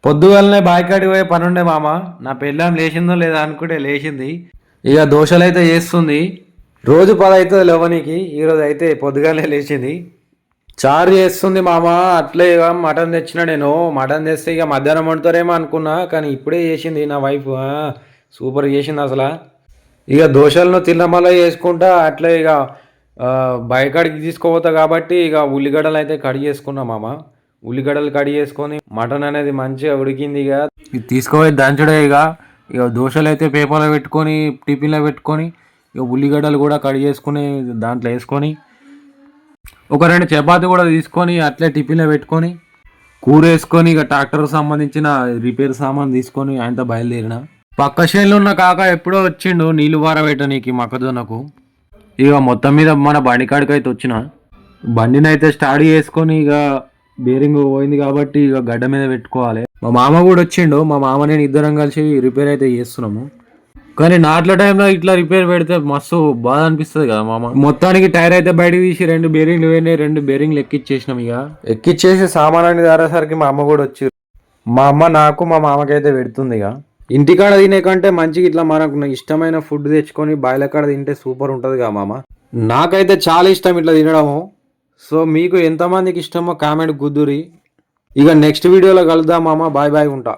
పొద్దుగాలనే బాయికాడికి పోయే పనుండే మామ. నా పెళ్ళాం లేచిందో లేదా అనుకుంటే లేచింది. ఇక దోశలైతే చేస్తుంది. రోజు 10 అవుతుంది లేవనికి. ఈరోజు అయితే పొద్దుగాలనే లేచింది. చారు చేస్తుంది మామ. అట్లే ఇక మటన్ తెచ్చిన నేను. మటన్ తెస్తే ఇక మధ్యాహ్నం వండుతారేమో అనుకున్నా, కానీ ఇప్పుడే చేసింది నా వైఫ్. సూపర్ చేసింది అసలు. ఇక దోశలను తిన్నమల్ల చేసుకుంటా అట్లే ఇక బాయికాడికి తీసుకోపోతా కాబట్టి ఇక ఉల్లిగడ్డలు అయితే కడిగి చేసుకున్నా మామ. ఉల్లిగడ్డలు కడిగి చేసుకొని మటన్ అనేది మంచిగా ఉడికింది. ఇక ఇది తీసుకుపోయి దంచడే. ఇక దోశలు అయితే పేపర్లో పెట్టుకొని టిఫిన్లో పెట్టుకొని ఇక ఉల్లిగడ్డలు కూడా కడిగి చేసుకొని దాంట్లో వేసుకొని ఒక 2 చపాతీ కూడా తీసుకొని అట్లే టిఫిన్లో పెట్టుకొని కూర వేసుకొని ఇక ట్రాక్టర్కి సంబంధించిన రిపేర్ సామాన్ తీసుకొని ఆయనతో బయలుదేరిన. పక్క చేనులో ఉన్న కాక ఎప్పుడో వచ్చిండు నీళ్ళు పారబెట్టనీకి మొక్కజొన్నకు. ఇక మొత్తం మీద మన బండి కాడికి అయితే వచ్చిన. బండిని అయితే స్టార్ట్ చేసుకొని ఇక బేరింగ్ పోయింది కాబట్టి ఇక గడ్డ మీద పెట్టుకోవాలి. మా మామ కూడా వచ్చిండు. మా మామ నేను ఇద్దరం కలిసి రిపేర్ అయితే చేస్తున్నాము. కానీ నాట్ల టైంలో ఇట్లా రిపేర్ పెడితే మస్తు బాధ అనిపిస్తుంది కదా మామ. మొత్తానికి టైర్ అయితే బయటకు తీసి 2 బేరింగ్లు పోయినాయి. 2 బేరింగ్లు ఎక్కిచ్చేసినాం. ఇక ఎక్కిచ్చేసి సామానాన్ని దారేసరికి మా అమ్మ కూడా వచ్చి మా అమ్మ నాకు మా మామకైతే పెడుతుంది. ఇక ఇంటికాడ తినే కంటే మంచిగా ఇట్లా మనకు ఇష్టమైన ఫుడ్ తెచ్చుకొని బాయిల కాడ తింటే సూపర్ ఉంటుంది కదా మామ. నాకైతే చాలా ఇష్టం ఇట్లా తినడము. సో మీకు ఎంతమందికి ఇష్టమో కామెంట్ గుద్దురి. ఇక నెక్స్ట్ వీడియోలో కలుద్దాం మామ. బాయ్ బాయ్ ఉంటా.